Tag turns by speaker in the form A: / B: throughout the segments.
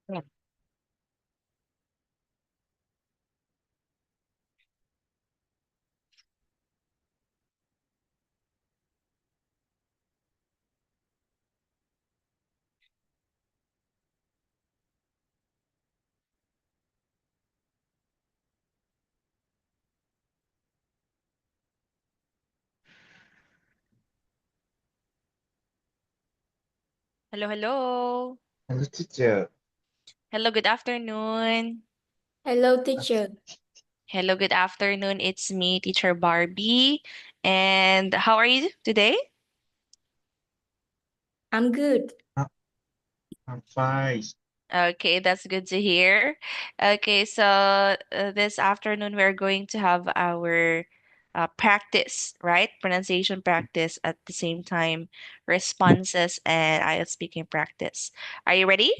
A: Yeah.
B: Hello, hello.
A: Hello, teacher.
B: Hello, good afternoon.
C: Hello, teacher.
B: Hello, good afternoon. It's me, Teacher Barbie. And how are you today?
C: I'm good.
A: Uh, I'm fine.
B: Okay, that's good to hear. Okay, so this afternoon we're going to have our practice, right? Pronunciation practice at the same time, responses and IELTS speaking practice. Are you ready?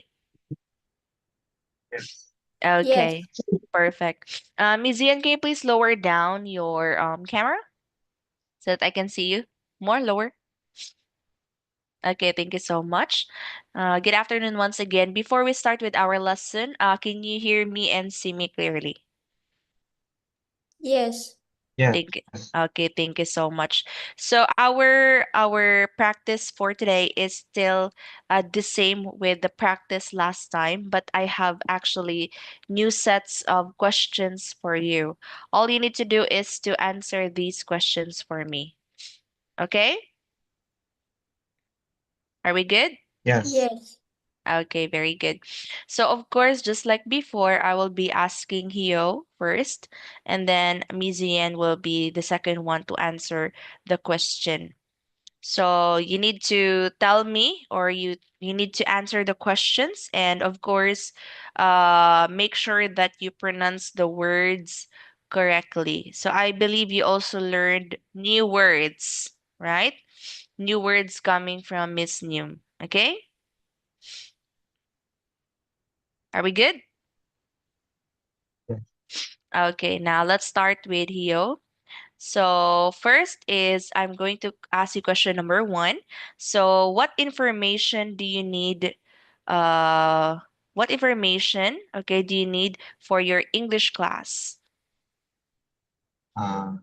A: Yes.
C: Yes,
B: Okay, perfect. Miss Ian, can you please lower down your camera so that I can see you more lower? Okay, thank you so much. Good afternoon once again. Before we start with our lesson, can you hear me and see me clearly?
C: yes,
A: Yes.
B: Thank you. Okay, thank you so much. So our practice for today is still the same with the practice last time, but I have actually new sets of questions for you. All you need to do is to answer these questions for me. Okay? Are we good?
A: Yes.
C: yes,
B: Okay, very good. So of course, just like before, I will be asking Hio first, and then Mizian will be the second one to answer the question. So you need to tell me, or you need to answer the questions, and of course, make sure that you pronounce the words correctly. So I believe you also learned new words, right? New words coming from Miss New. Okay, are we good?
A: Yes.
B: Okay, now let's start with Hio. So first is I'm going to ask you question number one. So uh what information, okay, do you need for your English class?
A: Uh,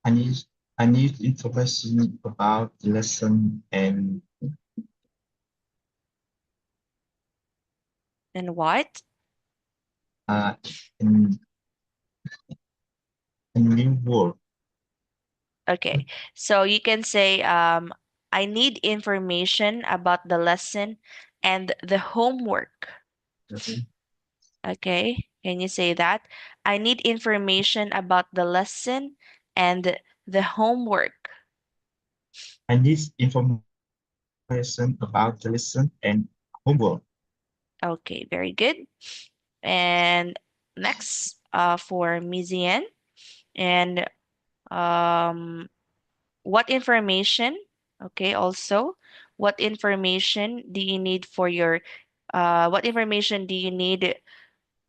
A: I need I need information about the lesson
B: And what?
A: uh in a new world.
B: Okay. So you can say I need information about the lesson and the homework.
A: Okay.
B: Okay? Can you say that? I need information about the lesson and the homework.
A: I need information about the lesson and homework.
B: Okay, very good. And next, for Mizian, and um, what information? Okay, also, what information do you need for your, what information do you need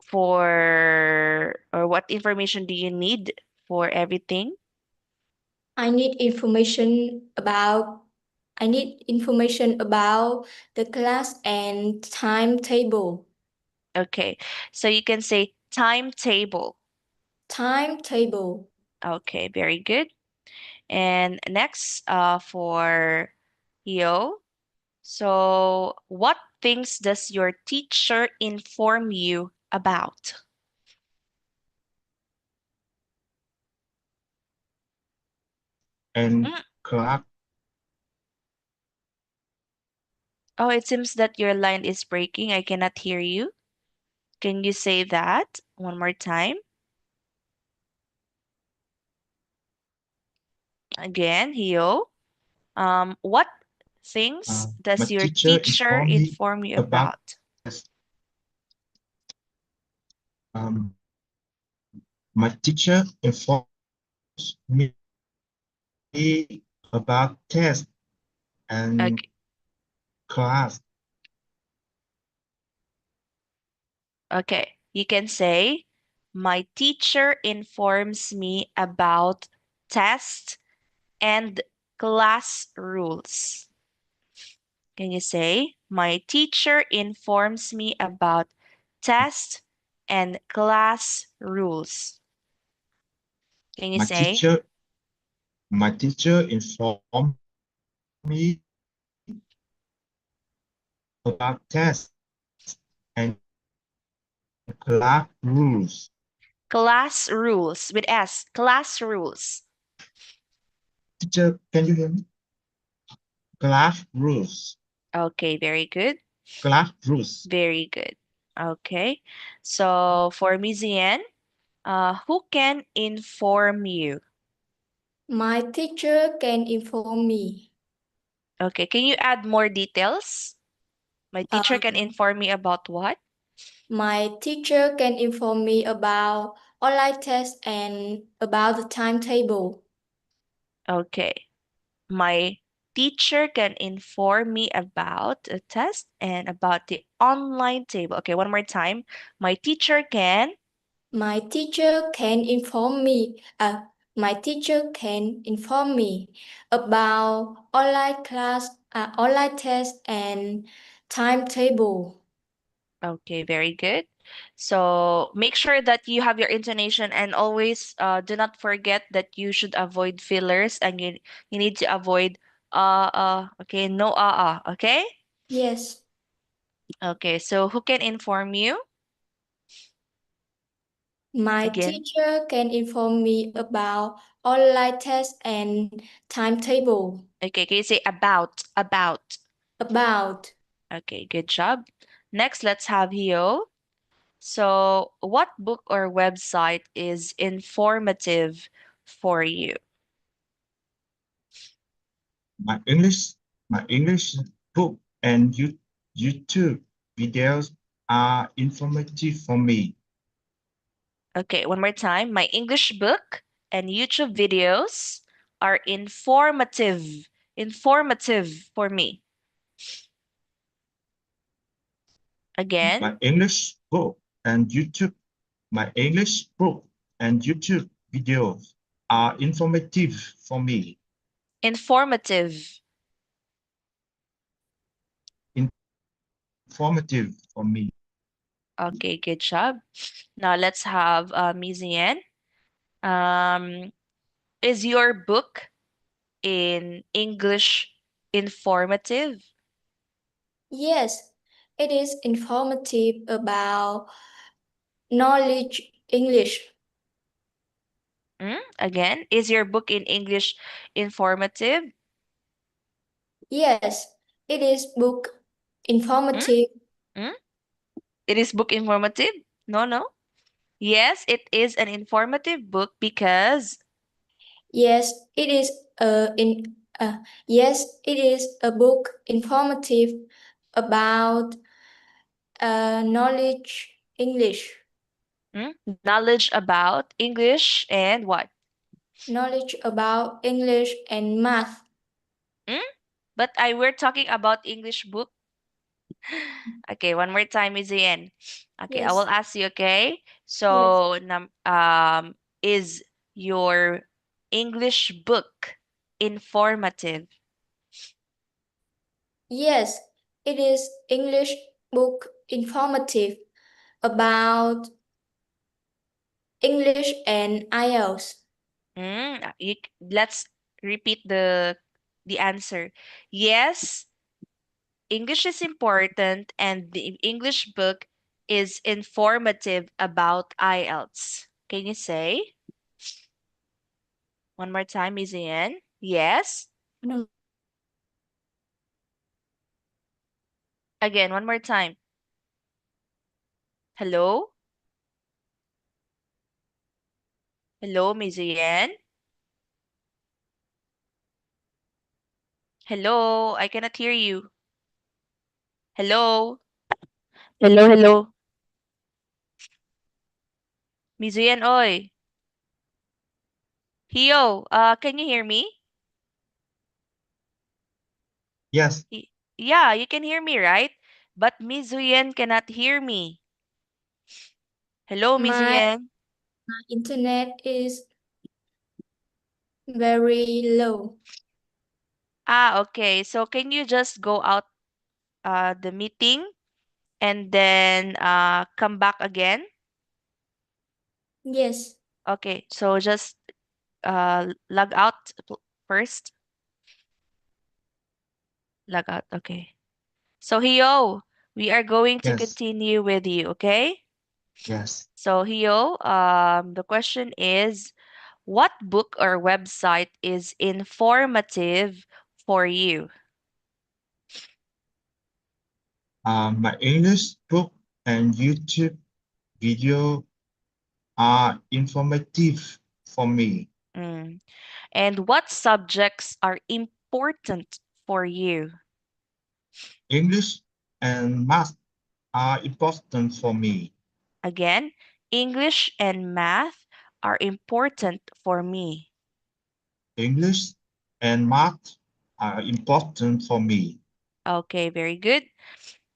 B: for, or what information do you need for everything?
C: I need information about I need information about the class and timetable.
B: Okay, so you can say timetable.
C: Timetable.
B: Okay, very good. And next, for Yo. So, what things does your teacher inform you about?
A: And
B: Mm.
A: class.
B: Oh, it seems that your line is breaking. I cannot hear you. Can you say that one more time? Again, Hio. What things
A: My
B: does your
A: teacher
B: teacher
A: informed me
B: inform you
A: about
B: about?
A: this. Um, my teacher informs me about test and
B: Okay,
A: class.
B: okay. You can say, my teacher informs me about tests and class rules. Can you say, my teacher informs me about test and class rules? Can you
A: My
B: say,
A: teacher, my teacher informed me about tests and class rules.
B: class rules with S, class rules?
A: Teacher, can you hear me? Class rules.
B: Okay, very good.
A: Class rules.
B: Very good. Okay. So for Mizian, who can inform you?
C: My teacher can inform me.
B: Okay, can you add more details? My teacher can
C: Um,
B: inform me about what?
C: my teacher can inform me about online tests and about the timetable.
B: Okay. My teacher can inform me about a test and about the online table. Okay, one more time. My teacher can.
C: My teacher can inform me. My teacher can inform me about online class, online test, and timetable.
B: Okay, very good. So make sure that you have your intonation and always do not forget that you should avoid fillers and you need to avoid okay, no okay?
C: Yes,
B: Okay, so who can inform you
C: my
B: again?
C: teacher can inform me about online test and timetable.
B: Okay, can you say about?
C: About
B: Okay, good job. Next, let's have Hio. So, what book or website is informative for you?
A: My English, my English book and YouTube videos are informative for me.
B: Okay, one more time. My English book and YouTube videos are informative for me. Again,
A: My English book and YouTube, my English book and YouTube videos are informative for me.
B: informative.
A: Informative for me.
B: Okay, good job. Now let's have Mizian. Um, is your book in English informative?
C: yes, it is informative about knowledge English.
B: Again, is your book in English informative?
C: Yes, it is book
B: Mm?
C: informative.
B: Mm? It is book informative? No, no. Yes, it is an informative book because
C: Yes, it is yes, it is a book informative about knowledge English.
B: knowledge about English and what?
C: Knowledge about English and math.
B: Mm? But we're talking about English book. Okay, one more time, Ian. Okay, I will
C: Yes,
B: ask you, okay?
C: yes,
B: So, is your English book informative?
C: yes, it is English book informative about English and IELTS.
B: Let's repeat the answer. Yes, English is important, and the English book is informative about IELTS. Can you say one more time, Ian? Yes.
C: No,
B: Again, one more time. Hello? Hello, Ian? Hello? I cannot hear you. Hello? Hello, hello. Ian, oi. Hio, can you hear me?
A: Yes,
B: Y- Yeah, you can hear me, right? But Mizuyen cannot hear me. Hello,
C: my
B: Mizuyen.
C: internet is very low.
B: Okay. So can you just go out the meeting and then come back again?
C: Yes.
B: Okay, so just log out first. Log out. Okay. So Hio, we are going to
A: Yes,
B: continue with you, okay?
A: yes.
B: So Hio, the question is, what book or website is informative for you?
A: My English book and YouTube video are informative for me.
B: Mm. And what subjects are important for you?
A: English and math are important for me.
B: Again, English and math are important for me.
A: English and math are important for me.
B: Okay, very good.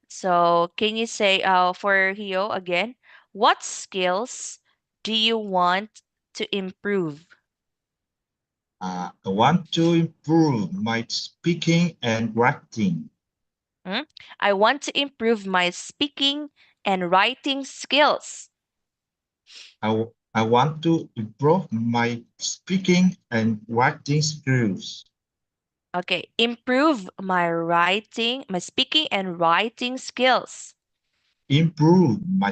B: So, can you say for Hio again, what skills do you want to improve?
A: I want to improve my speaking and writing.
B: Hmm? I want to improve my speaking and writing skills.
A: I want to improve my speaking and writing skills.
B: Okay, improve my speaking and writing skills.
A: Improve my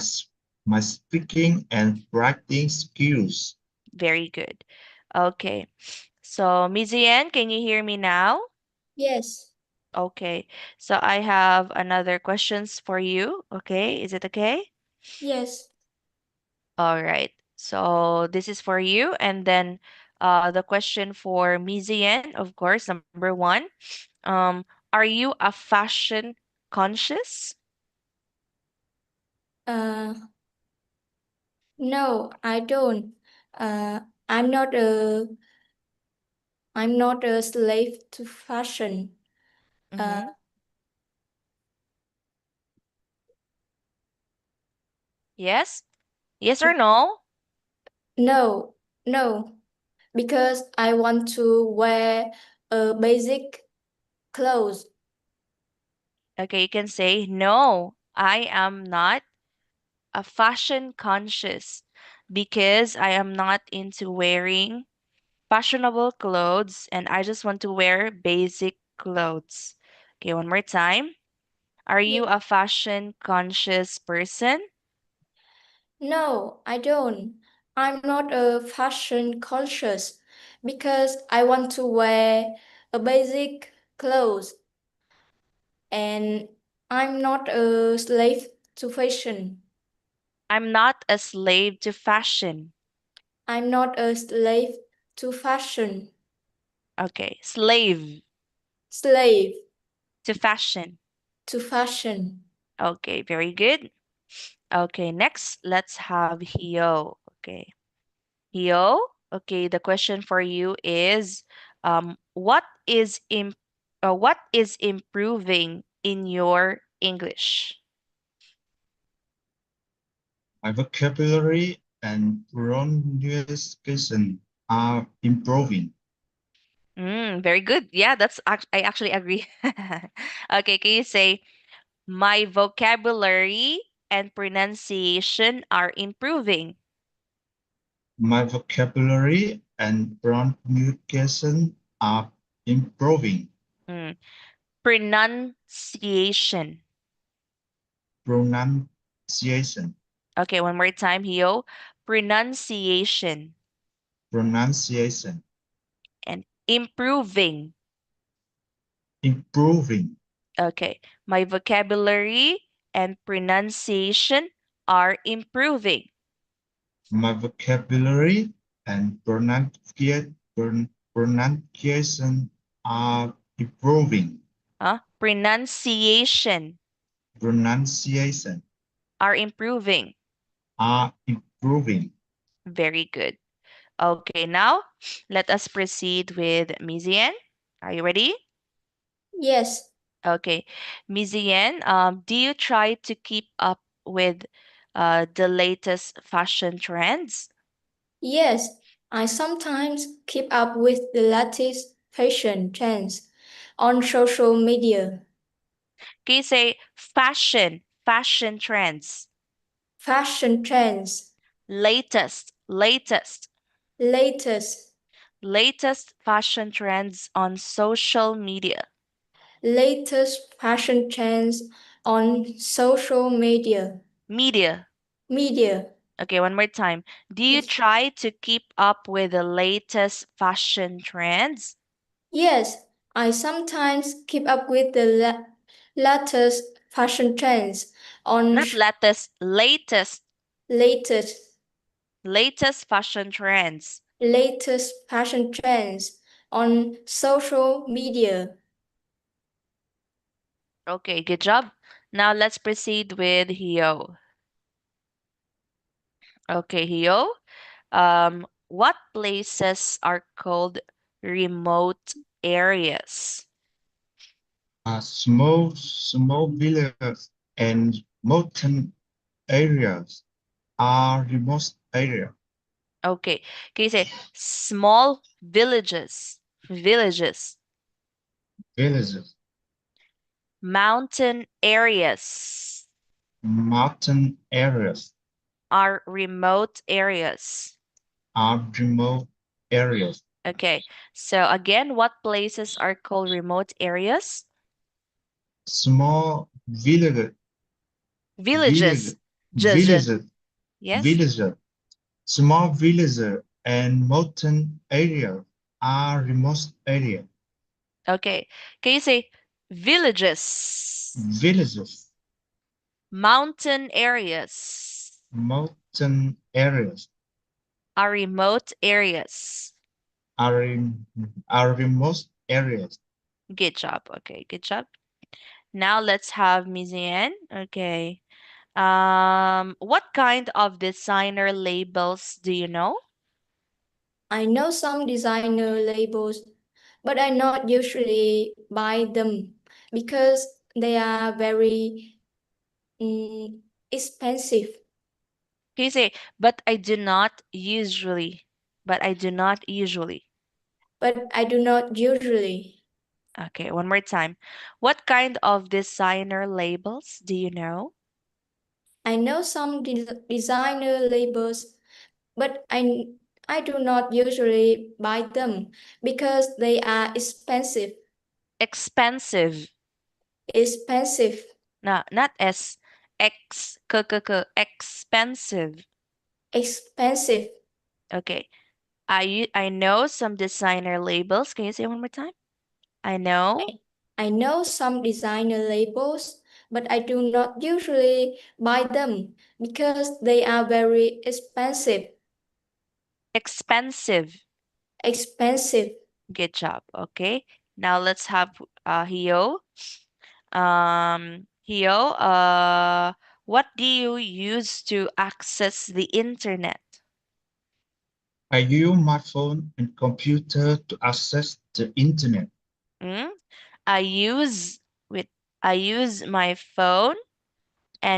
A: speaking and writing skills.
B: Very good. Okay. So, Mizian, can you hear me now?
C: Yes.
B: Okay. So, I have another questions for you. Okay. Is it okay?
C: Yes.
B: All right. So, this is for you. And then the question for Mizian, of course, number one. Are you a fashion conscious?
C: Uh, no, I don't. Uh, I'm not a I'm not a slave to fashion. Uh,
B: Mm-hmm. Yes? Yes or no?
C: no, no, because I want to wear a basic clothes.
B: Okay, you can say, no, I am not a fashion conscious because I am not into wearing fashionable clothes and I just want to wear basic clothes. Okay, one more time. Are you
C: Yes.
B: a fashion conscious person?
C: No, I don't. I'm not a fashion conscious because I want to wear a basic clothes and I'm not a slave to fashion.
B: I'm not a slave to fashion.
C: I'm not a slave to fashion.
B: Okay, slave
C: Slave
B: to fashion.
C: to fashion.
B: Okay, very good. Okay, next, let's have Hio. Okay. Hio, okay, the question for you is what is improving in your English?
A: My vocabulary and pronunciation are improving.
B: Very good. Yeah, I actually agree. Okay, can you say my vocabulary and pronunciation are improving?
A: My vocabulary and pronunciation are improving.
B: Mm, pronunciation.
A: Pronunciation.
B: Okay, one more time, Hio. Pronunciation
A: Pronunciation.
B: and improving.
A: Improving.
B: Okay, my vocabulary and pronunciation are improving.
A: My vocabulary and pronunciation are improving.
B: Pronunciation
A: Pronunciation
B: are improving.
A: are improving.
B: Very good. Okay, now let us proceed with Mizian. Are you ready?
C: Yes,
B: Okay, Mizian, do you try to keep up with the latest fashion trends?
C: yes. I sometimes keep up with the latest fashion trends on social media.
B: Can you say fashion trends,
C: fashion trends,
B: latest,
C: latest,
B: latest fashion trends on social media,
C: latest fashion trends on social media,
B: media.
C: media.
B: Okay, one more time. Do you
C: Yes,
B: try to keep up with the latest fashion trends?
C: yes, I sometimes keep up with the latest fashion trends on
B: Not latest,
C: latest
B: latest fashion trends.
C: latest fashion trends on social media.
B: Okay, good job. Now let's proceed with HIEU. Okay, HIEU. What places are called remote areas?
A: Small villages and mountain areas are remote area.
B: Okay, can you say small villages,
A: Villages,
B: mountain areas
A: mountain areas
B: are remote areas?
A: are remote areas.
B: Okay, so again, what places are called remote areas?
A: Small
B: Villages.
A: village,
B: J.
A: villages,
B: Yes?
A: villages, small villages and mountain areas are remote area.
B: Okay. Can you say villages,
A: Villages,
B: mountain areas
A: mountain areas
B: are remote areas?
A: are in, are remote areas.
B: Good job. Okay, good job. Now let's have Mizian. Okay. What kind of designer labels do you know?
C: I know some designer labels, but I not usually buy them because they are very mm, expensive.
B: Can you say, but I do not usually.
C: But I do not usually.
B: Okay, one more time. What kind of designer labels do you know?
C: I know some designer labels, but I do not usually buy them because they are expensive.
B: Expensive.
C: Expensive,
B: No, not S. Expensive.
C: expensive.
B: Okay. I know some designer labels. Can you say one more time? I know
C: I know some designer labels, but I do not usually buy them because they are very expensive.
B: expensive.
C: Expensive.
B: Good job. Okay. Now let's have Hio. Hio, what do you use to access the internet?
A: I use my phone and computer to access the internet.
B: Mm? I use with I use my phone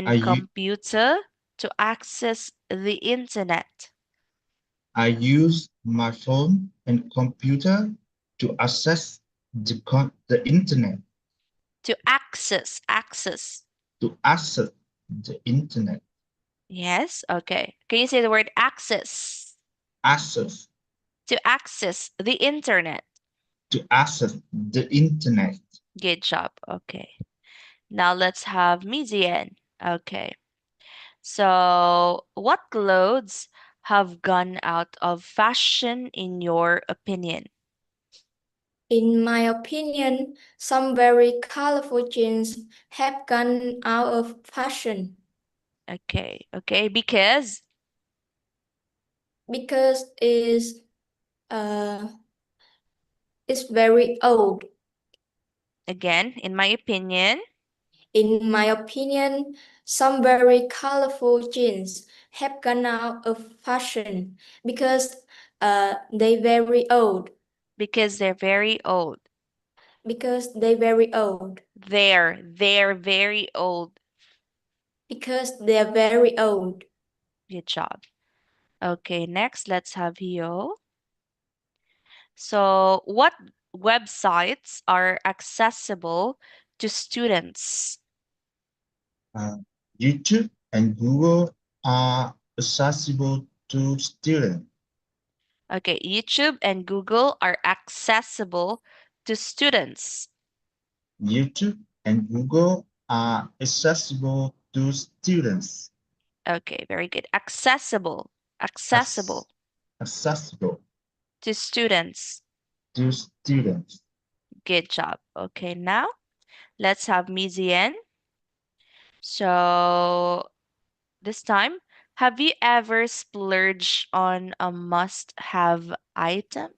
A: I,
B: and
A: u-
B: computer to access the internet.
A: I use my phone and computer to access the internet.
B: To access.
A: To access the internet.
B: Yes, okay. Can you say the word access?
A: Access
B: To access the internet.
A: to access the internet.
B: Good job. Okay. Now let's have Mizian. Okay. So, what clothes have gone out of fashion in your opinion?
C: In my opinion, some very colorful jeans have gone out of fashion
B: Okay, okay, because
C: because uh it's very old.
B: again, in my opinion,
C: In my opinion, some very colorful jeans have gone out of fashion because they very old.
B: because they're very old.
C: Because they very old.
B: They're very old.
C: Because they are very old.
B: Good job. Okay, next, let's have Hio. So, what websites are accessible to students?
A: Uh, YouTube and Google are accessible to students.
B: Okay, YouTube and Google are accessible to students.
A: YouTube and Google are accessible to students.
B: Okay, very good. Accessible, accessible
A: Ac- accessible
B: to students.
A: to students.
B: Good job. Okay, now let's have Mizian. So this time, have you ever splurged on a must-have item?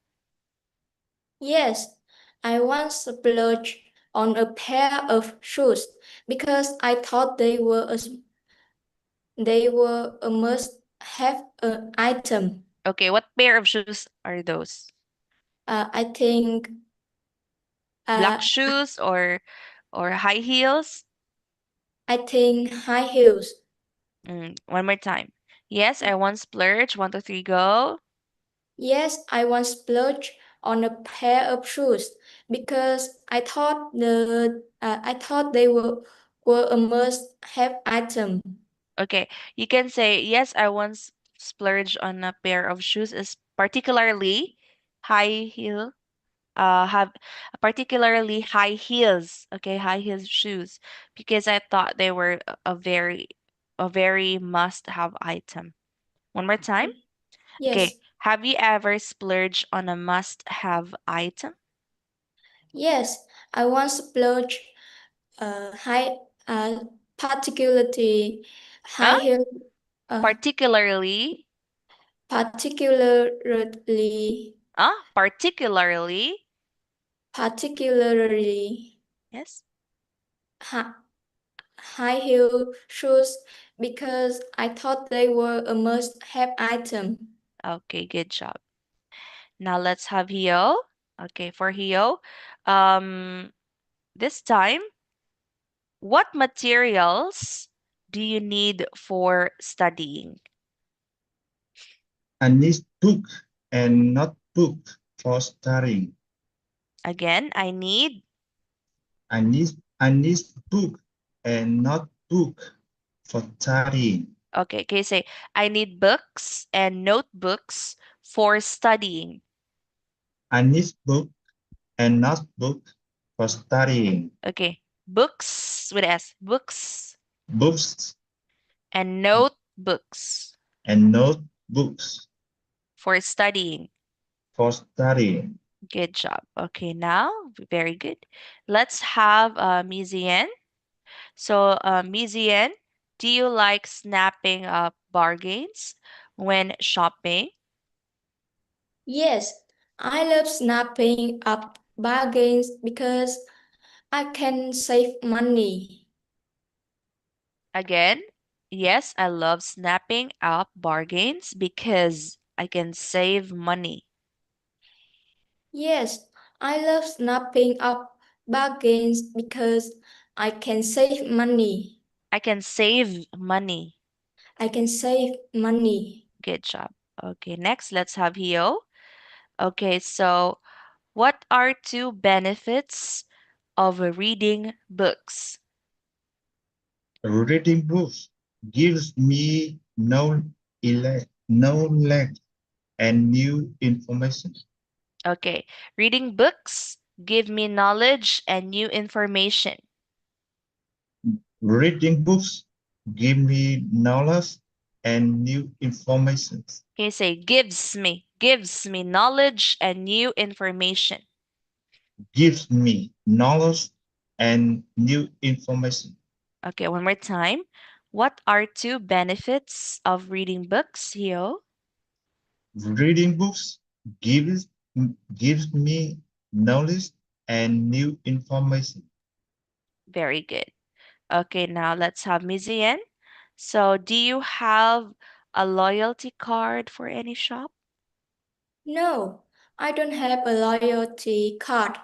C: Yes, I once splurged on a pair of shoes because I thought they were a must-have item.
B: Okay, what pair of shoes are those?
C: I think
B: Black
C: uh,
B: shoes or high heels?
C: I think high heels.
B: One more time. Yes, I once splurged. One, two, three, go.
C: Yes, I once splurged on a pair of shoes because I thought they were a must-have item.
B: Okay, you can say, yes, I once splurged on a pair of shoes, is particularly high heel, have particularly high heels, okay, high heels shoes, because I thought they were a very must-have item. One more time. Okay,
C: Yes,
B: have you ever splurged on a must-have item?
C: yes, I once splurged high uh, particularly high
B: Huh?
C: heel uh,
B: Particularly,
C: particularly
B: particularly,
C: particularly
B: yes.
C: hi- high heel shoes because I thought they were a must-have item.
B: Okay, good job. Now let's have Hio. Okay, for Hio, um, this time, what materials do you need for studying?
A: I need book and notebook for studying.
B: Again, I need.
A: I need book and notebook for studying.
B: Okay, can you say I need books and notebooks for studying?
A: I need book and notebook for studying.
B: Okay, books with S, books
A: Books
B: and notebooks
A: and notebooks
B: for studying.
A: for studying.
B: Good job. Okay, now very good. Let's have Mizian. So, Mizian, do you like snapping up bargains when shopping?
C: Yes, I love snapping up bargains because I can save money.
B: Again, yes, I love snapping up bargains because I can save money.
C: Yes, I love snapping up bargains because I can save money.
B: I can save money.
C: I can save money.
B: Good job. Okay, next, let's have Hio. Okay, so what are two benefits of reading books?
A: Reading books gives me knowledge and new information.
B: Okay, reading books give me knowledge and new information.
A: Reading books give me knowledge and new information.
B: Can you say gives me knowledge and new information?
A: Gives me knowledge and new information.
B: Okay, one more time. What are two benefits of reading books, Hio?
A: Reading books gives gives me knowledge and new information.
B: Very good. Okay, now let's have Mizian. So, do you have a loyalty card for any shop?
C: No, I don't have a loyalty card,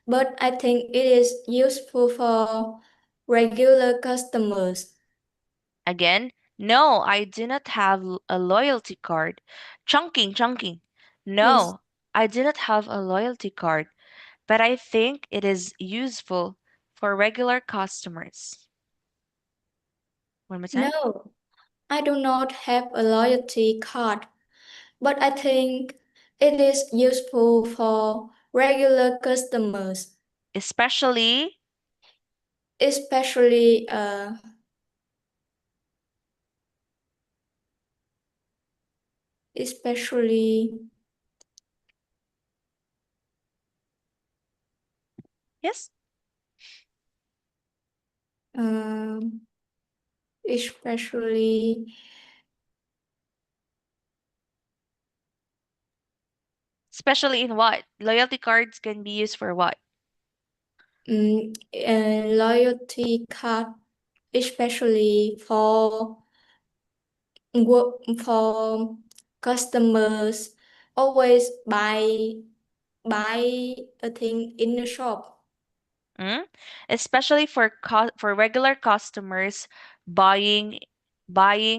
C: but I think it is useful for regular customers.
B: Again, no, I do not have a loyalty card. Chunking, chunking.
C: Yes,
B: No, I do not have a loyalty card, but I think it is useful for regular customers? One more time.
C: No, I do not have a loyalty card, but I think it is useful for regular customers,
B: Especially,
C: especially especially
B: yes,
C: um, especially
B: especially in what? Loyalty cards can be used for what?
C: loyalty card, especially for customers always buy a thing in the shop,
B: Mm? Especially for for regular customers buying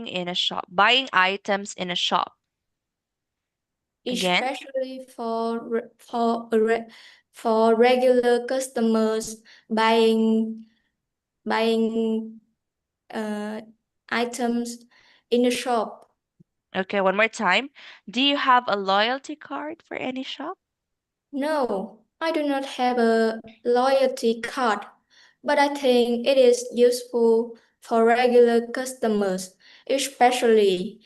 B: in a shop, buying items in a shop. Again,
C: especially for regular customers buying uh, items in the shop.
B: okay, one more time. Do you have a loyalty card for any shop?
C: No, I do not have a loyalty card, but I think it is useful for regular customers, especially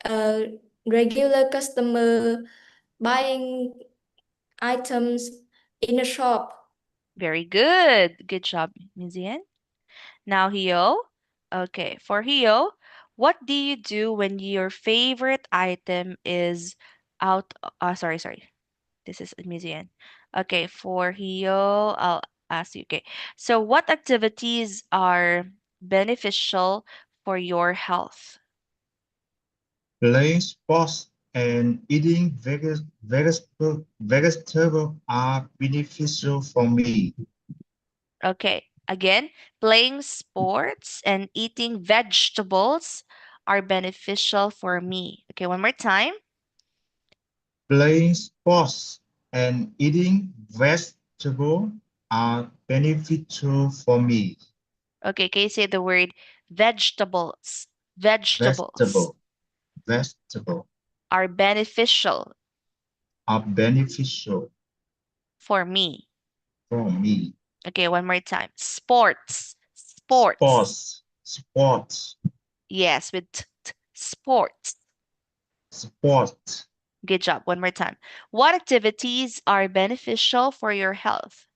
C: a regular customer buying items in a shop.
B: Very good. Good job, Mizian. Now, Hio. Okay, for Hio, what do you do when your favorite item is out? Sorry. This is Mizian. Okay, for Hio, I'll ask you. Okay, so what activities are beneficial for your health?
A: Playing sports and eating vegetable are beneficial for me.
B: Okay, again, playing sports and eating vegetables are beneficial for me. Okay, one more time.
A: Playing sports and eating vegetable are beneficial for me.
B: Okay, can you say the word vegetables? Vegetables
A: Vegetable, vegetable
B: are beneficial
A: are beneficial
B: for me.
A: for me.
B: Okay, one more time. Sports. Sports.
A: Sports, sports,
B: Yes, with sports.
A: sport.
B: Good job. One more time. What activities are beneficial for your health?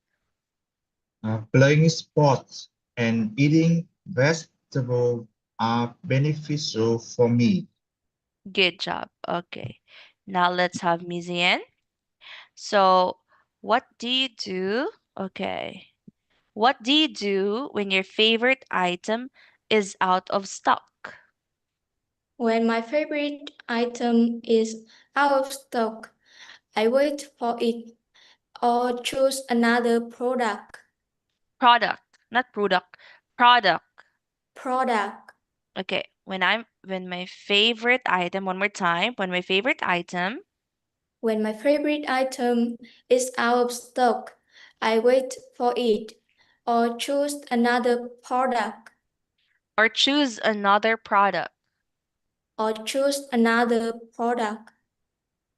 A: Playing sports and eating vegetable are beneficial for me.
B: Good job. Okay. Now let's have Mizian. So, what do you do? Okay. What do you do when your favorite item is out of stock?
C: When my favorite item is out of stock, I wait for it or choose another
B: Product, not product. Product.
C: product.
B: Okay. When my favorite item, one more time, when my favorite item
C: When my favorite item is out of stock, I wait for it or choose another product
B: or choose another product.
C: or choose another product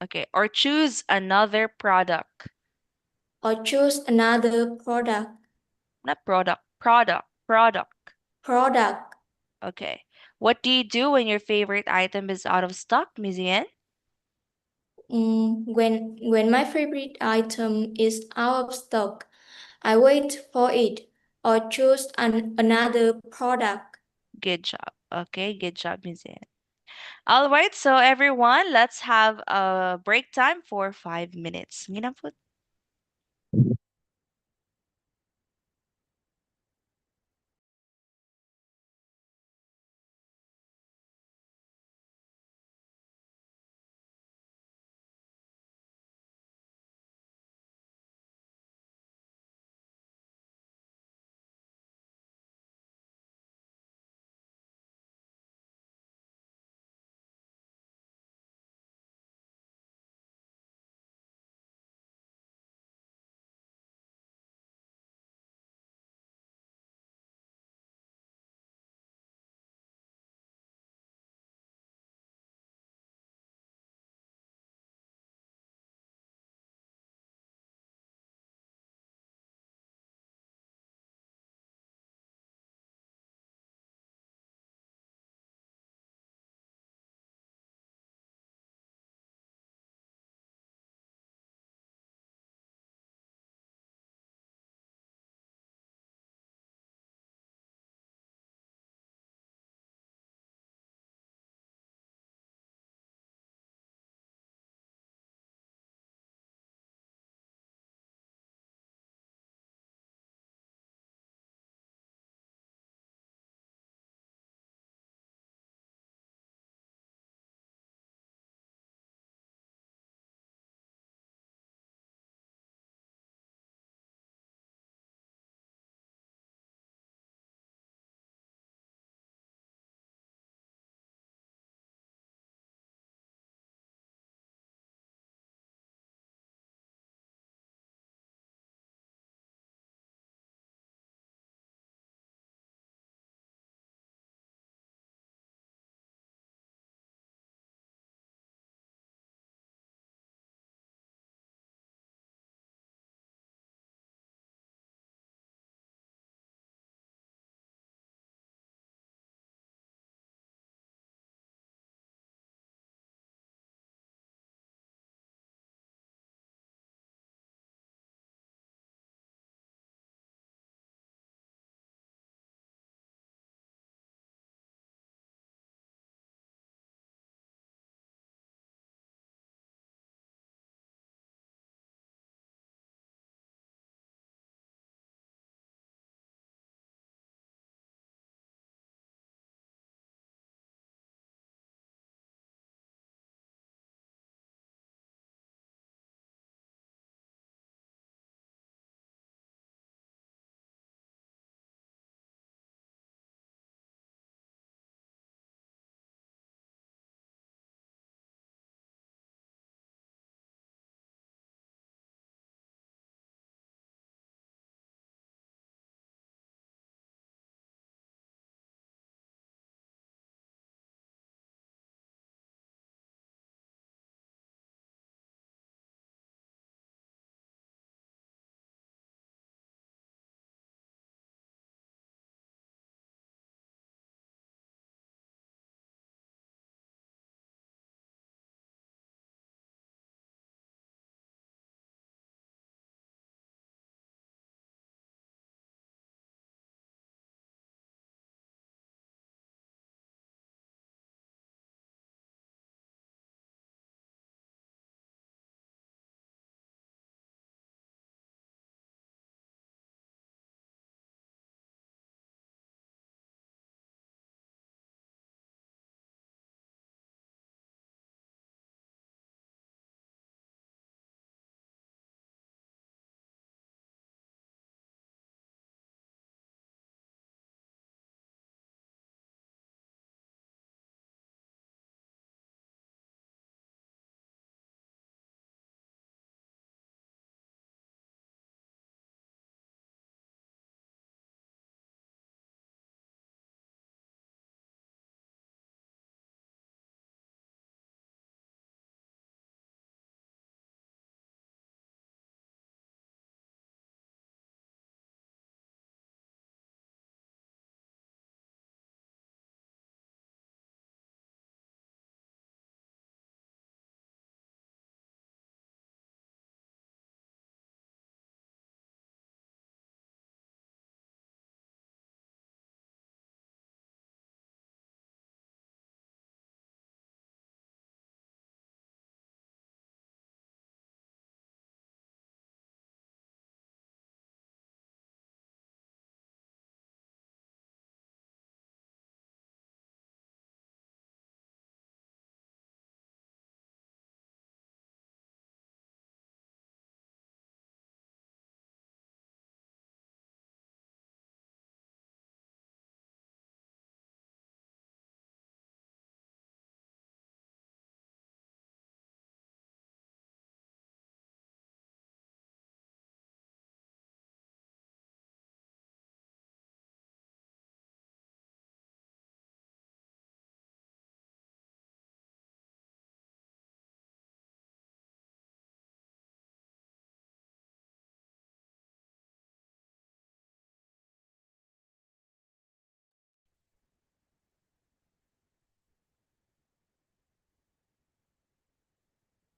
B: Okay. Or choose another product.
C: or choose another
B: Not product. Product.
C: product.
B: Okay. What do you do when your favorite item is out of stock, Mizian?
C: When my favorite item is out of stock, I wait for it or choose another product.
B: Good job. Okay, good job, Mizian. All right, so everyone, let's have a break time for 5 minutes. Minaput.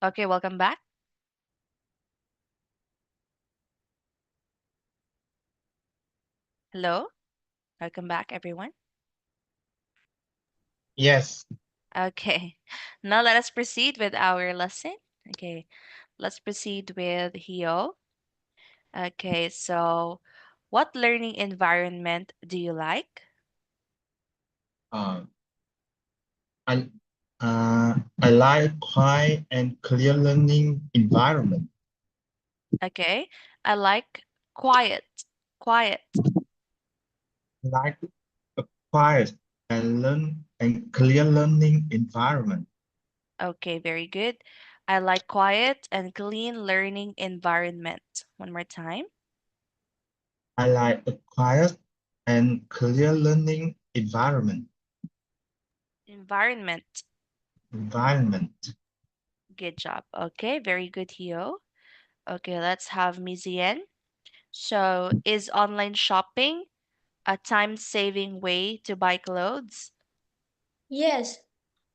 B: Okay, welcome back. Hello, welcome back, everyone.
A: Yes.
B: Okay, now let us proceed with our lesson. Okay, let's proceed with HIEU. Okay, so what learning environment do you like?
A: Uh, I I like quiet and clear learning environment.
B: Okay, I like quiet. Quiet.
A: I like a quiet and clear learning environment.
B: Okay, very good. I like quiet and clean learning environment. One more time.
A: I like a quiet and clear learning environment.
B: Environment.
A: Environment.
B: Good job. Okay, very good, Hio. Okay, let's have Mizian. So, is online shopping a time-saving way to buy clothes?
C: Yes,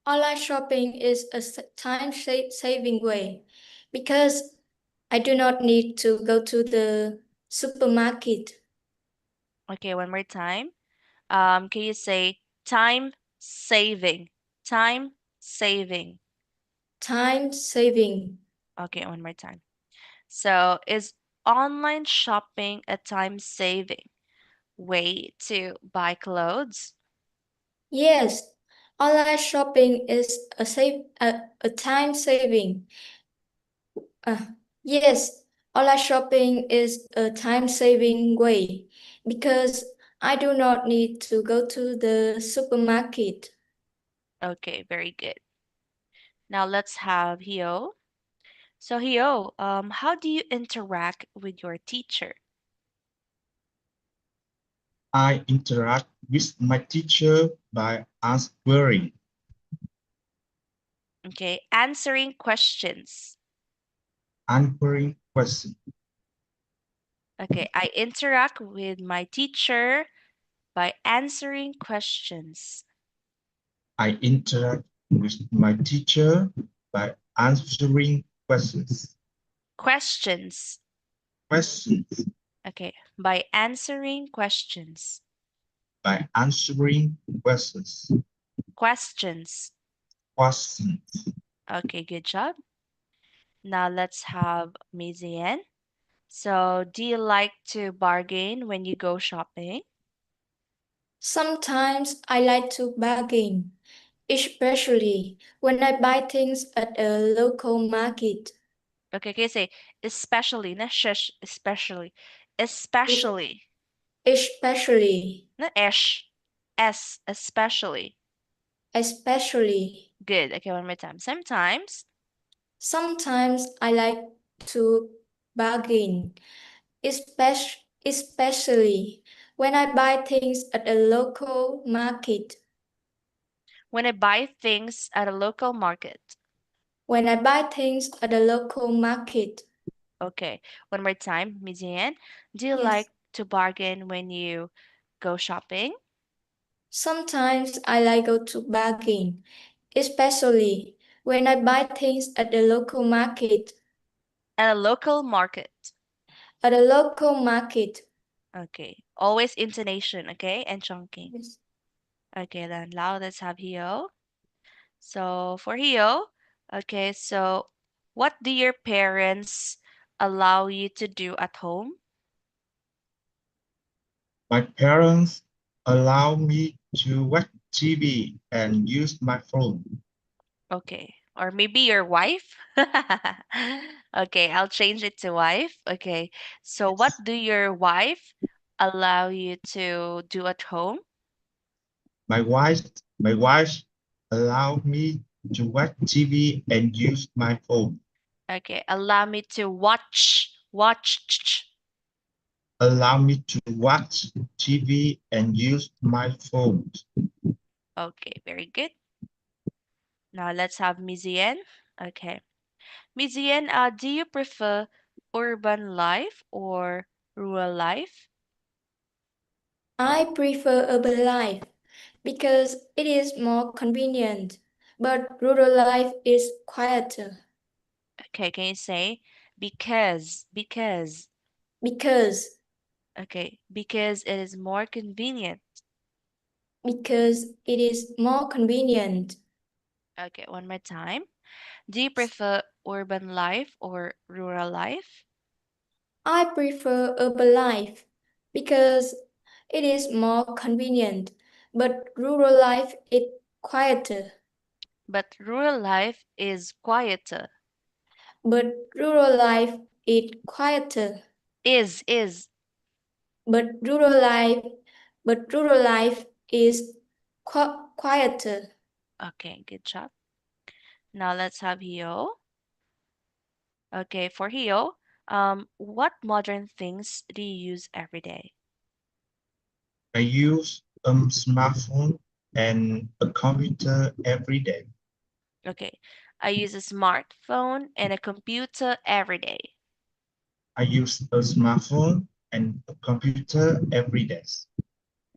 C: online shopping is a time saving way because I do not need to go to the supermarket.
B: Okay, one more time. Can you say time saving? Time saving.
C: Time saving.
B: Okay, one more time. So, is online shopping a time-saving way to buy clothes?
C: Yes, online shopping is a time saving. Uh, yes, online shopping is a time saving way because I do not need to go to the supermarket.
B: Okay, very good. Now let's have Hio. So Hio, how do you interact with your teacher?
A: I interact with my teacher by answering
B: Okay, answering questions.
A: questions.
B: Okay, I interact with my teacher by answering questions.
A: I interact with my teacher by answering questions.
B: Questions.
A: Questions.
B: Okay, by answering questions.
A: By answering questions.
B: Questions.
A: Questions.
B: Okay, good job. Now let's have Mizian. So, do you like to bargain when you go shopping?
C: Sometimes I like to bargain, especially when I buy things at a local market.
B: Okay, can you say especially, not shush, especially,
C: Es-
B: especially,
C: Especially,
B: not esh, s, especially.
C: especially.
B: Good. Okay, one more time. Sometimes
C: Sometimes I like to bargain, especially when I buy things at a local market.
B: when I buy things at a local market.
C: When I buy things at a local market.
B: Okay, one more time, Mizian. Do you
C: Yes.
B: like to bargain when you go shopping?
C: Sometimes I like go to bargain, especially when I buy things at the local market.
B: At a local market.
C: At a local market.
B: Okay, always intonation, okay, and chunking.
C: Yes.
B: Okay, then now let's have Hio. So for Hio, okay, so what do your parents allow you to do at home?
A: My parents allow me to watch TV and use my phone.
B: Okay, or maybe your wife? Okay, I'll change it to wife. Okay, so what
A: Yes.
B: do your wife allow you to do at home?
A: My wife, my wife allow me to watch TV and use my phone.
B: Okay, allow me to watch.
A: Allow me to watch TV and use my phone.
B: Okay, very good. Now let's have Mizian. Okay. Mizian, do you prefer urban life or rural life?
C: I prefer urban life because it is more convenient, but rural life is quieter.
B: Okay, can you say because, because?
C: because
B: Okay, because it is more convenient.
C: because it is more convenient.
B: Okay, one more time. Do you prefer urban life or rural life?
C: I prefer urban life because it is more convenient, but rural life is quieter.
B: But rural life is quieter.
C: But rural life is quieter.
B: Is.
C: But rural life, but rural life is quieter.
B: Okay, good job. Now let's have Hio. Okay, for Hio, what modern things do you use every day?
A: I use a smartphone and a computer every day.
B: Okay, I use a smartphone and a computer every day.
A: I use a smartphone and a computer every day.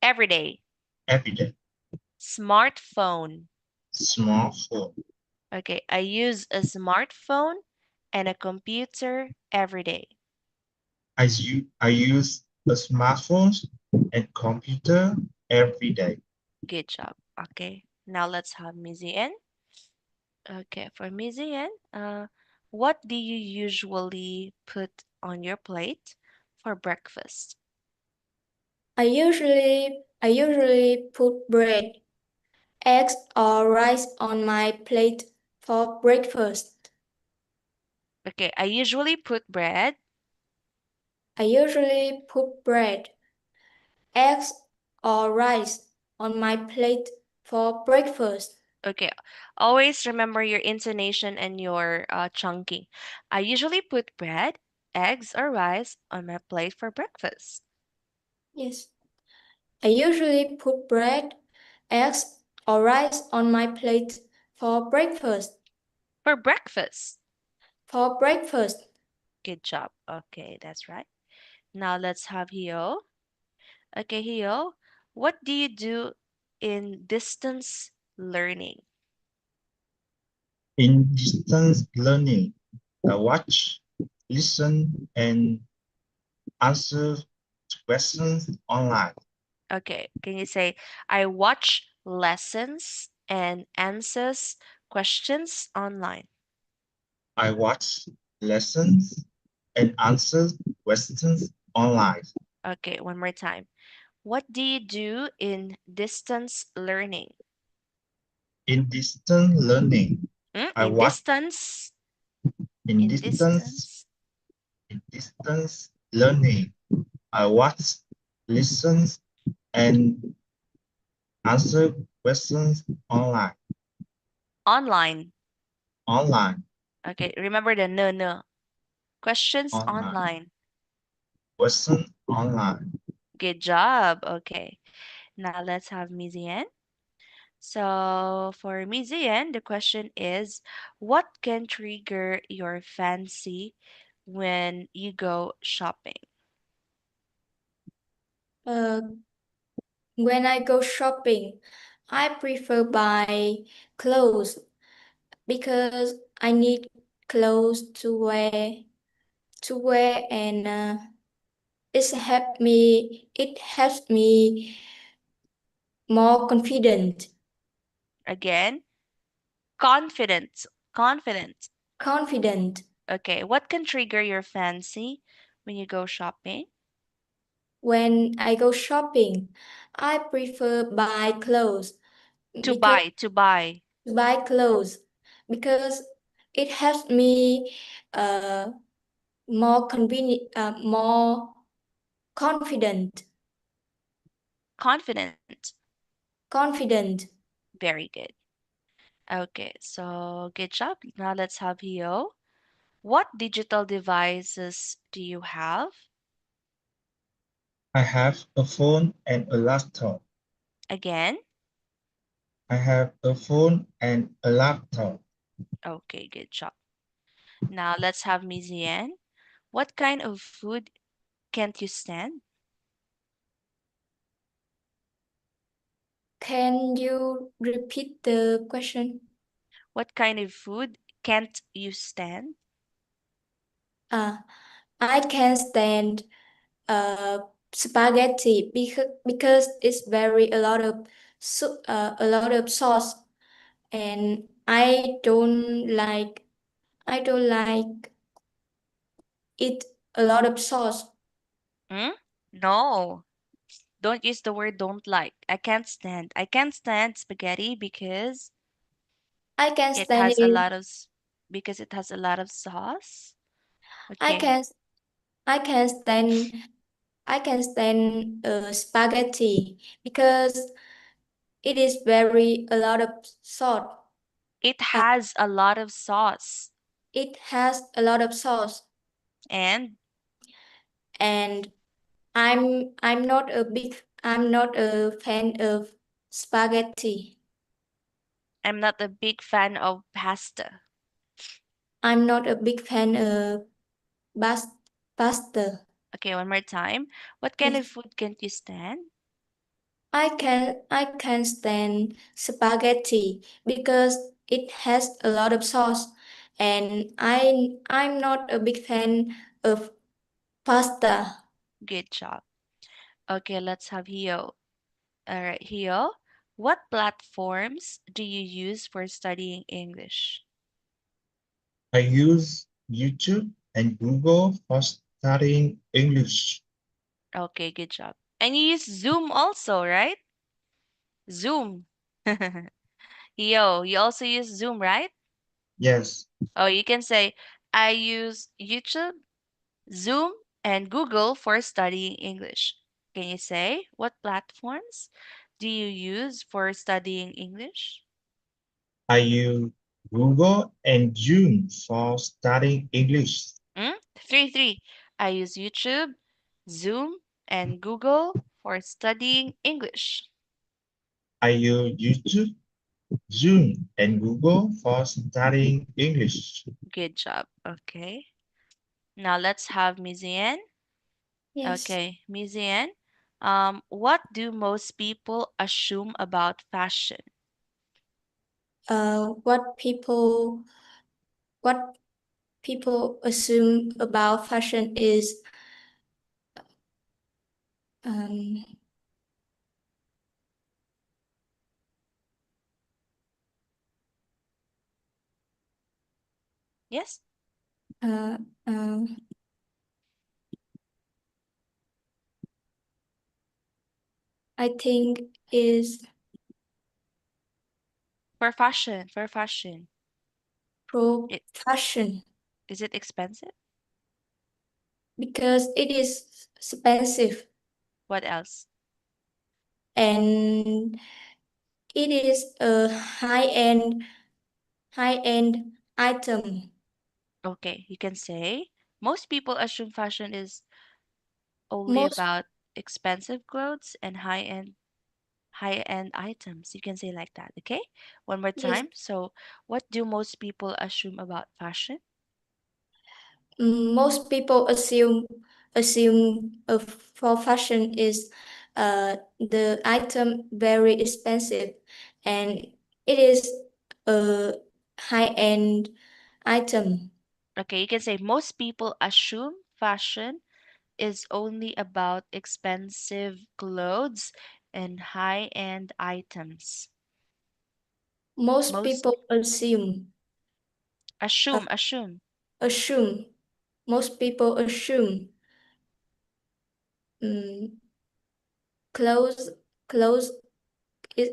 B: Every day.
A: Every day.
B: Smartphone.
A: Smartphone.
B: Okay, I use a smartphone and a computer every day.
A: I use a smartphone and computer every day.
B: Good job. Okay, now let's have Mizian. Okay, for Mizian, what do you usually put on your plate for breakfast?
C: I usually put bread, eggs or rice on my plate for breakfast.
B: Okay, I usually put bread.
C: I usually put bread, eggs or rice on my plate for breakfast.
B: Okay, always remember your intonation and your chunking. I usually put bread, eggs, or rice on my plate for breakfast.
C: Yes. I usually put bread, eggs or rice on my plate for breakfast.
B: For breakfast.
C: For breakfast.
B: Good job. Okay, that's right. Now let's have Hio. Okay, Hio, what do you do in distance learning?
A: In distance learning, I watch, listen, and answer questions online.
B: Okay, can you say, I watch lessons and answers questions online?
A: I watch lessons and answer questions online.
B: Okay, one more time. What do you do in distance learning?
A: In distance learning, I
B: In
A: watch
B: distance,
A: in
B: in
A: distance
B: distance,
A: in distance learning. I watch, listen, and answer questions online.
B: online.
A: Online.
B: Okay, remember the no no. Questions
A: Online.
B: online.
A: Question online.
B: Good job. Okay, now let's have Mizian. So for Mizian, the question is, what can trigger your fancy when you go shopping?
C: Uh, when I go shopping, I prefer buy clothes because I need clothes to wear and it helps me more confident.
B: Again, confident, confident.
C: Confident.
B: Okay, what can trigger your fancy when you go shopping?
C: When I go shopping, I prefer buy clothes
B: To
C: because
B: buy, to buy.
C: buy clothes because it helps me uh, more confident.
B: Confident.
C: Confident.
B: Very good. Okay, so good job. Now let's have Hio. What digital devices do you have?
A: I have a phone and a laptop.
B: Again?
A: I have a phone and a laptop.
B: Okay, good job. Now let's have Mizian. What kind of food can't you stand?
C: Can you repeat the question?
B: What kind of food can't you stand?
C: Uh, I can stand uh spaghetti because it's very a lot of sauce, and I don't like eat a lot of sauce.
B: Hmm? No, don't use the word don't like. I can't stand. I can't stand spaghetti because
C: I can
B: it
C: stand
B: has a
C: it.
B: lot of because it has a lot of sauce.
C: I
B: Okay.
C: can I can stand I can stand spaghetti because it is very a lot of salt.
B: It
C: Uh,
B: has a lot of sauce.
C: it has a lot of sauce,
B: And
C: and I'm not a fan of spaghetti.
B: I'm not a big fan of pasta.
C: I'm not a big fan of bas- pasta.
B: Okay, one more time. What kind
C: Yes,
B: of food can't you stand?
C: I can stand spaghetti because it has a lot of sauce, and I'm not a big fan of pasta.
B: Good job. Okay, let's have Hio. All right, Hio. What platforms do you use for studying English?
A: I use YouTube and Google for studying English.
B: Okay, good job. And you use Zoom also, right? Zoom. Yo, you also use Zoom, right?
A: Yes,
B: Oh, you can say, I use YouTube, Zoom, and Google for studying English. Can you say what platforms do you use for studying English?
A: I use Google and Zoom for studying English.
B: Hmm? Three. I use YouTube, Zoom, and Google for studying English.
A: I use YouTube, Zoom, and Google for studying English.
B: Good job. Okay. Now let's have Mizian.
C: Yes.
B: Okay, Mizian. What do most people assume about fashion?
C: What what people assume about fashion is um
B: Yes,
C: uh, um I think is
B: for fashion, for fashion.
C: pro
B: It,
C: fashion
B: is it expensive?
C: because it is expensive,
B: What else?
C: and it is a high end item.
B: Okay, you can say most people assume fashion is only
C: Most
B: about expensive clothes and high-end items. You can say like that, okay? One more
C: yes,
B: time. So, what do most people assume about fashion?
C: most people assume for fashion is the item very expensive, and it is a high end item.
B: Okay, you can say most people assume fashion is only about expensive clothes and high-end items.
C: Most
B: Most
C: people uh,
B: assume.
C: assume most people assume um, clothes clothes is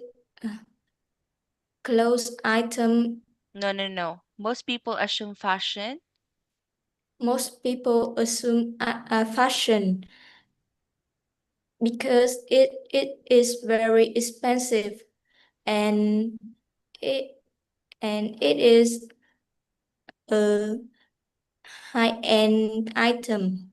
C: clothes item.
B: No. Most people assume fashion.
C: Most people assume fashion because it is very expensive, and it it is a high end item.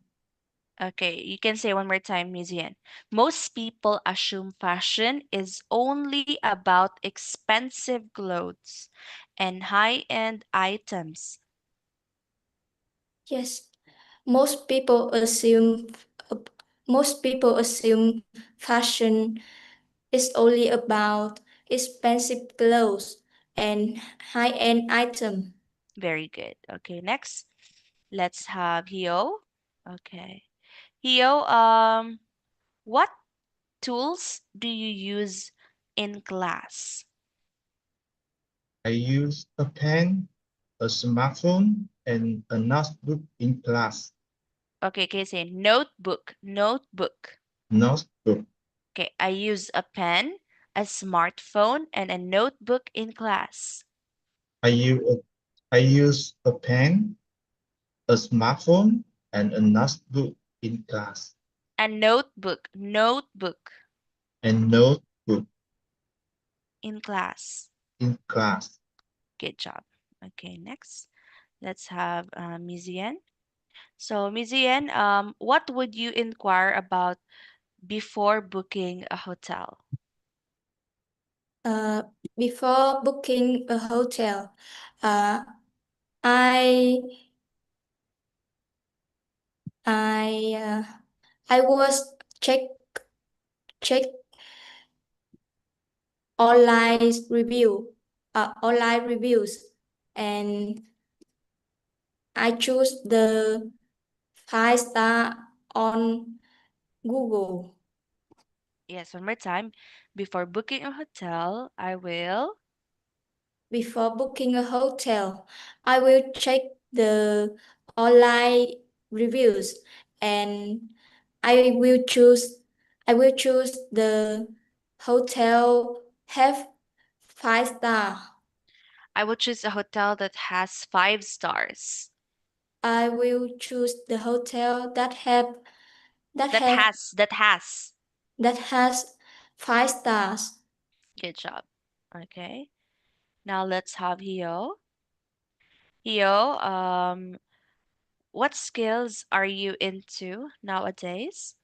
B: Okay, you can say one more time, Muzian. Most people assume fashion is only about expensive clothes and high-end items.
C: Yes, most people assume uh, most people assume fashion is only about expensive clothes and high end item.
B: Very good. Okay, next. Let's have Hio. Okay. Hio, what tools do you use in class?
A: I use a pen, a smartphone, and a notebook in class.
B: Okay, can you say notebook? Notebook.
A: Notebook.
B: Okay, I use a pen, a smartphone, and a notebook in class.
A: I use a pen, a smartphone, and a notebook in class.
B: A notebook, notebook
A: And notebook
B: in class.
A: in class.
B: Good job. Okay, next. Let's have Mizian. So, Mizian, what would you inquire about before booking a hotel?
C: Uh, Before booking a hotel, uh, I I I was check online online reviews, and I choose the 5 star on Google.
B: Yes, one more time. Before booking a hotel, I will.
C: Before booking a hotel, I will check the online reviews, and I will choose I will choose the hotel have 5 star.
B: I will choose a hotel that has 5 stars.
C: I will choose the hotel that
B: That
C: have
B: has, that has.
C: that has 5 stars.
B: Good job. Okay. Now let's have Hio. Hio, what skills are you into nowadays?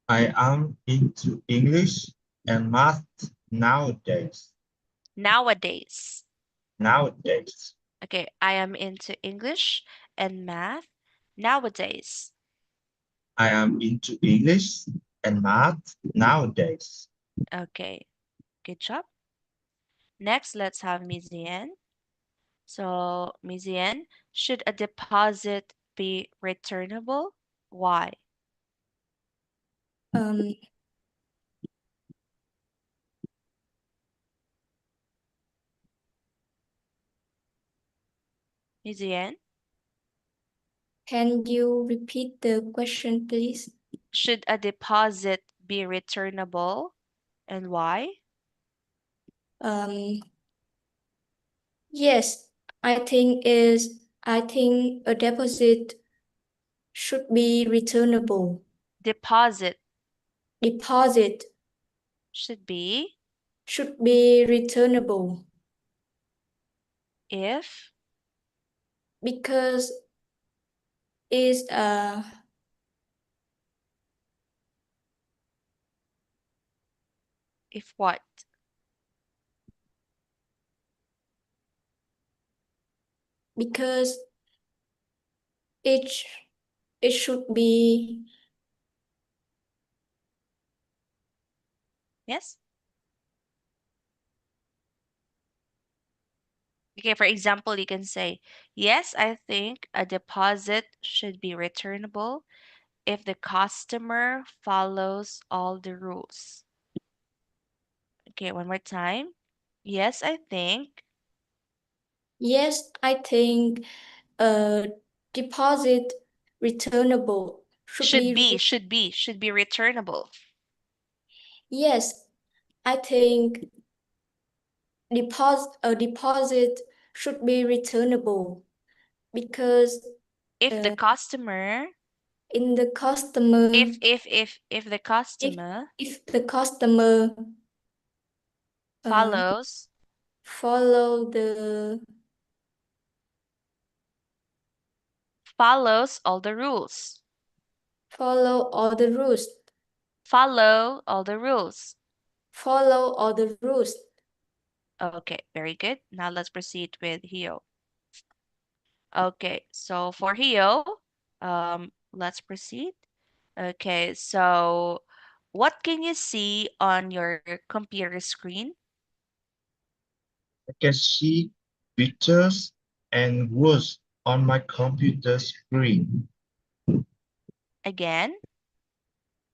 A: I am into English and math nowadays.
B: Nowadays.
A: Nowadays.
B: Okay, I am into English and math nowadays.
A: I am into English and math nowadays.
B: Okay, good job. Next, let's have Mizian. So, Mizian, should a deposit be returnable? Why?
C: Um,
B: Mizian,
C: can you repeat the question, please?
B: should a deposit be returnable and why?
C: Um, yes, I think a deposit should be returnable.
B: Deposit
C: Deposit
B: should be
C: should be returnable
B: if,
C: because is
B: if what?
C: because it sh- it should be
B: Yes? Okay, for example, you can say, yes, I think a deposit should be returnable if the customer follows all the rules. Okay, one more time. Yes, I think
C: yes, I think a deposit returnable should be
B: should be returnable.
C: yes, I think deposit should be returnable because
B: If the
C: uh,
B: customer,
C: in the customer
B: if the
C: if
B: customer
C: if the customer uh,
B: follows
C: follow the
B: follows all the rules.
C: follow all the rules
B: Follow all the rules.
C: follow all the rules.
B: Okay, very good. Now let's proceed with Hio. Okay, so for Hio, let's proceed. Okay, so what can you see on your computer screen?
A: I can see pictures and words. on my computer screen.
B: Again,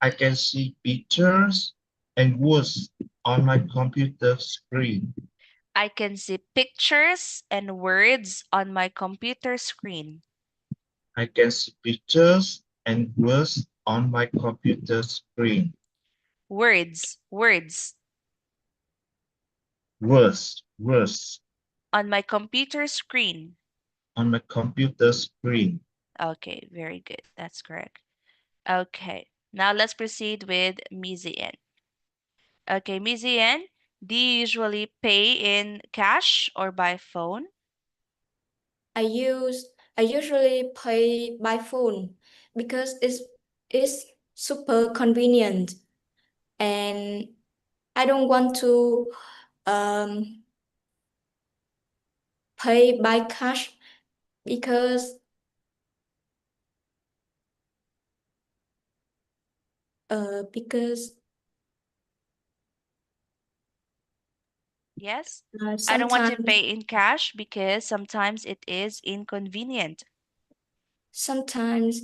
A: I can see pictures and words on my computer screen.
B: I can see pictures and words on my computer screen.
A: I can see pictures and words on my computer screen.
B: Words
A: Words
B: on my computer screen.
A: on my computer screen.
B: Okay, very good. That's correct. Okay, now let's proceed with Mizian. Okay, Mizian, do you usually pay in cash or by phone?
C: I usually pay by phone because it's super convenient and I don't want to um pay by cash because because
B: Yes. I don't want to
C: sometimes
B: pay in cash because sometimes it is inconvenient.
C: sometimes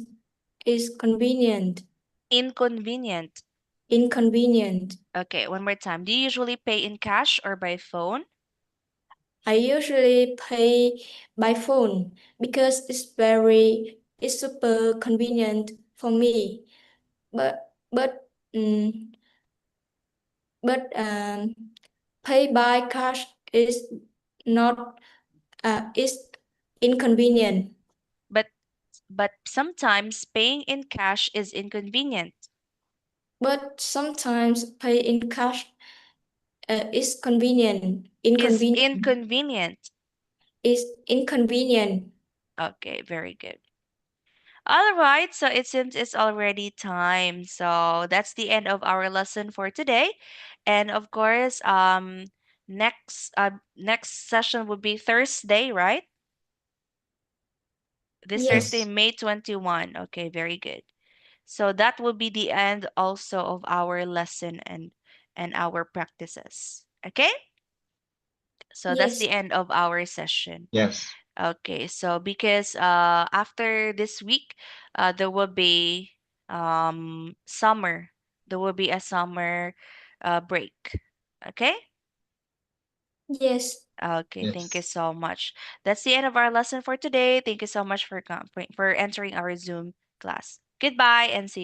C: it's convenient
B: Inconvenient.
C: inconvenient.
B: Okay, one more time. Do you usually pay in cash or by phone?
C: I usually pay by phone because it's super convenient for me. But but pay by cash is not is inconvenient.
B: But sometimes paying in cash is inconvenient.
C: But sometimes pay in cash is convenient.
B: Is
C: Inconvenient
B: inconvenient.
C: is inconvenient.
B: Okay, very good. All right, so it seems it's already time. So that's the end of our lesson for today. And of course, next session will be Thursday, right? This Thursday,
C: Yes,
A: Yes.
B: May 21. Okay, very good. So that will be the end also of our lesson and our practices. Okay? So that's
C: yes,
B: the end of our session.
A: Yes.
B: Okay, so because after this week, there will be summer. There will be a summer break. Okay?
C: yes,
B: Okay, thank you
A: Yes.
B: so much. That's the end of our lesson for today. Thank you so much for entering our Zoom class. Goodbye and see